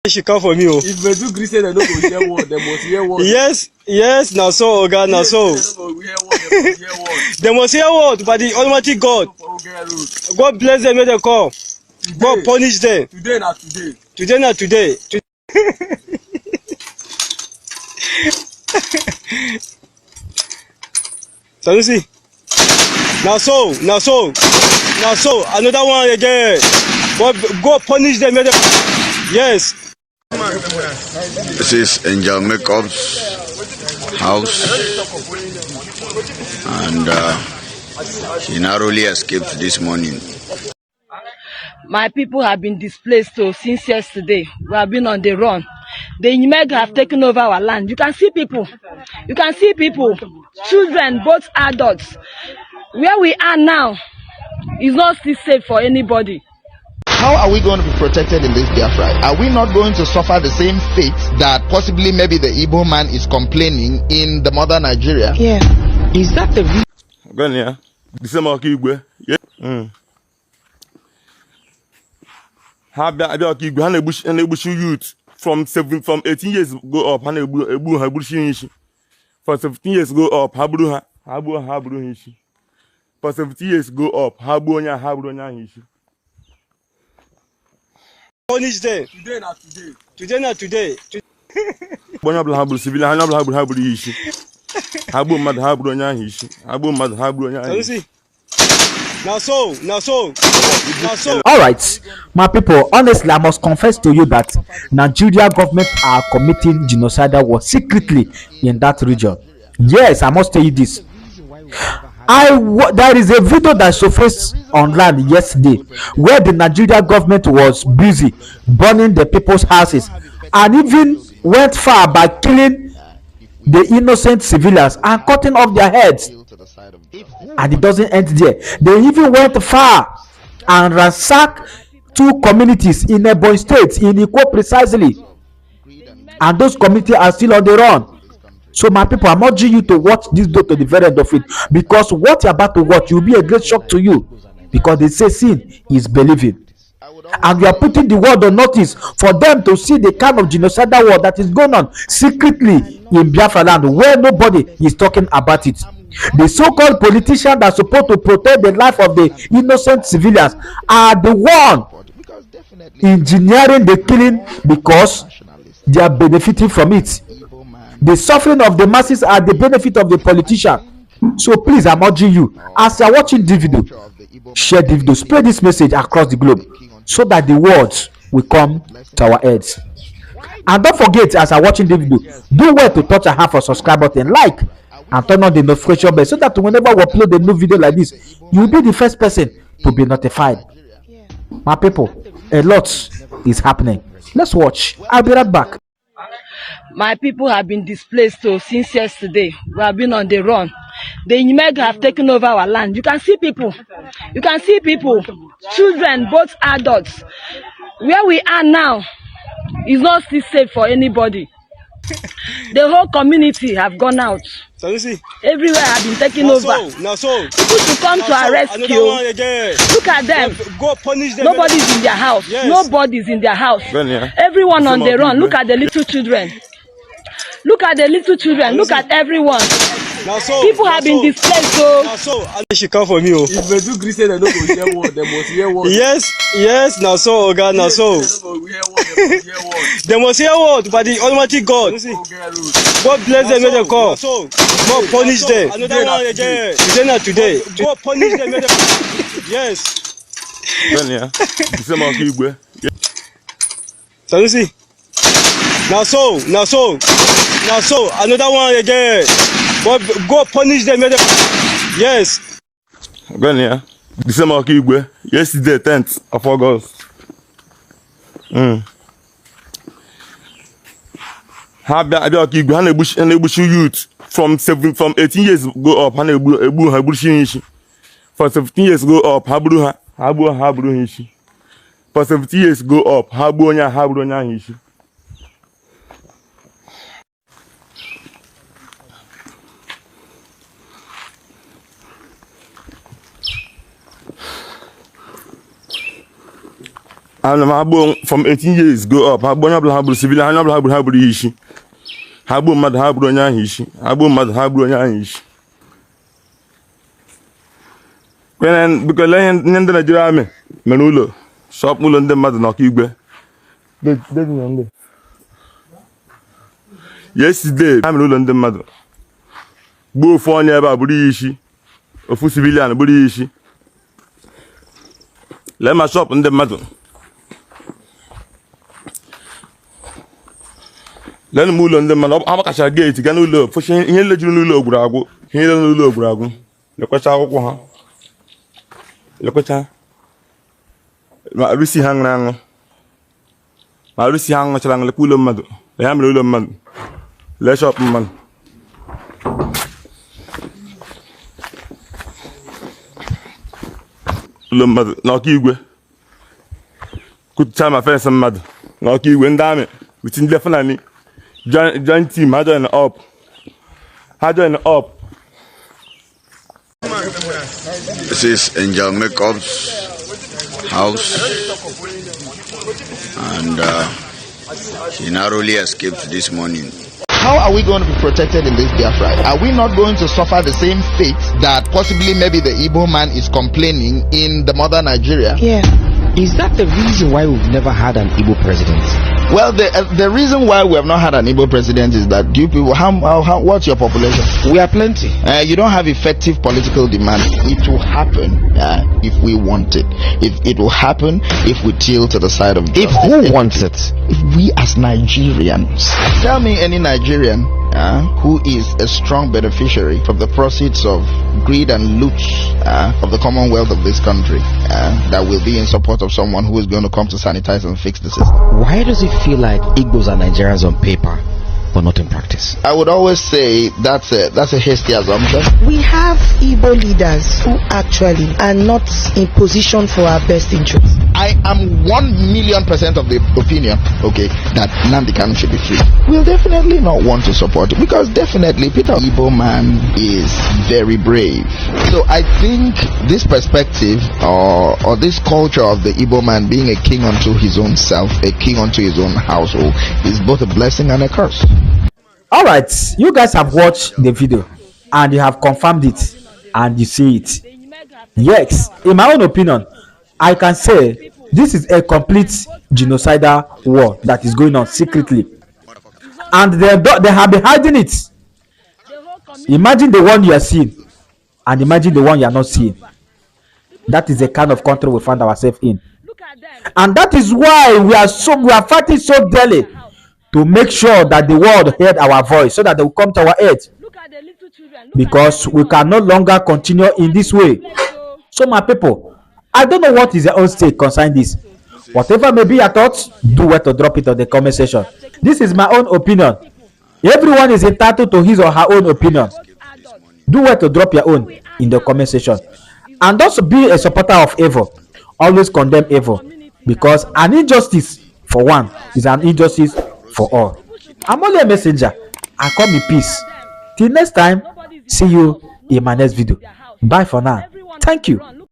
She come for me. Oh. If they do Christian, they don't go hear word. They must hear word. Yes, now so, God, now so. They must hear word by the Almighty God. God bless them when they come. God punish them. Today, not today. Today, not today. So you see? Now so. Another one again. God punish them when they come. Yes. This is Angel Makeup's house, and she narrowly escaped this morning. My people have been displaced since yesterday. We have been on the run. The Imeg have taken over our land. You can see people, children, both adults. Where we are now is not still safe for anybody. How are we going to be protected in this Biafra? Are we not going to suffer the same fate that possibly maybe the Igbo man is complaining in the mother Nigeria? Yeah. Is that the reason? Youth from 18 years go up, for 17 years go up, for 17 years go up, Punish them. Today, not today. Today, not today. So you see? Now so. All right, my people, honestly, I must confess to you that Nigeria government are committing genocidal war secretly in that region. Yes, I must tell you this. There is a video that surfaced online yesterday where the Nigeria government was busy burning the people's houses and even went far by killing the innocent civilians and cutting off their heads. And it doesn't end there. They even went far and ransacked 2 communities in Ebonyi State, in Ikwo precisely, and those communities are still on the run. So my people, I'm urging you to watch this video to the very end of it, because what you're about to watch will be a great shock to you, because they say sin is believing, and we are putting the world on notice for them to see the kind of genocidal war that is going on secretly in Biafra land, where nobody is talking about it. The so-called politicians that are supposed to protect the life of the innocent civilians are the one engineering the killing because they are benefiting from it. The suffering of the masses are the benefit of the politician. So please, I'm urging you, as you are watching this video, share the video, spread this message across the globe so that the words will come to our heads. And don't forget, as you are watching the video, do well to touch a hand for subscribe button, like, and turn on the notification bell so that whenever we upload a new video like this, you will be the first person to be notified. My people, a lot is happening. Let's watch. I'll be right back. My people have been displaced since yesterday. We have been on the run. The Imeg have taken over our land. You can see people, children, both adults. Where we are now is not still safe for anybody. The whole community have gone out. So you see? Everywhere have been taken over. Now so. People to come to our rescue. Look at them. Go punish them. Nobody's in their house. Yes. Nobody's in their house. Everyone on the run. Look at the little children. Look at everyone. People have been displaced. So she come for me. Oh. If they do Christian, they don't go hear word. They must hear word. Yes, now so, God, now so. They must hear word by the Almighty God. God bless them when they come. God punish them. Another one again. Today, not today. God punish them when they come. Yes. So you see? Now so. Another one again. God punish them when they come. Yes. Yesterday, 10th of August. Youth from 18 years go up, for 17 years go up, for 17 years go up, And from 18 years go up. Civilian, Habu mad habro nyahishi. Habu mad habro nyahishi. When because Nenda Nigeria Menulo, shop Mulan the mother knock you. Yesterday, I'm Mulan the mother. Go for near Burishi, a full civilian Burishi. Let my shop in the mother. Let me move on the man up. I'm a shall gate. Can you look for Shane? You let you look, Brago. He don't look, Brago. Look at our look at her. My Lucy hang now. My Lucy hang much along the pool of mud. I am a little man. Let's up, man. Mother, knock you. Good time, I found some mud. Knock you and damn it. Within definitely. Joint team, how doing up? How doing up? This is Angel Makeup's house, and she narrowly escaped this morning. How are we going to be protected in this Biafra? Are we not going to suffer the same fate that possibly maybe the Igbo man is complaining in the mother Nigeria? Yeah. Is that the reason why we've never had an Igbo president? Well, the reason why we have not had an Igbo president is that you people, what's your population? We are plenty. You don't have effective political demand. It will happen if we want it. It will happen if we tilt to the side of justice. If who wants it? If we as Nigerians. Tell me any Nigerian who is a strong beneficiary from the proceeds of greed and loot of the commonwealth of this country that will be in support of someone who is going to come to sanitize and fix the system. Why does it feel like Igbos are Nigerians on paper but not in practice? I would always say that's a hasty assumption. We have Igbo leaders who actually are not in position for our best interests. I am 1,000,000% of the opinion, that Nnamdi Kanu should be free. We'll definitely not want to support it because definitely Peter Igbo man is very brave. So I think this perspective or this culture of the Igbo man being a king unto his own self, a king unto his own household, is both a blessing and a curse. All right, you guys have watched the video and you have confirmed it and you see it. Yes, in my own opinion, I can say this is a complete genocidal war that is going on secretly, and they have been hiding it. Imagine the one you are seeing and imagine the one you are not seeing. That is the kind of country we find ourselves in, and that is why we are fighting so daily to make sure that the world heard our voice so that they will come to our aid, because we can no longer continue in this way. So my people, I don't know what is your own stake concerning this. Whatever may be your thoughts, do well to drop it on the comment section. This is my own opinion. Everyone is entitled to his or her own opinion. Do well to drop your own in the comment section. And also be a supporter of evil. Always condemn evil, because an injustice for one is an injustice for all. I'm only a messenger. I come in peace. Till next time, see you in my next video. Bye for now. Thank you.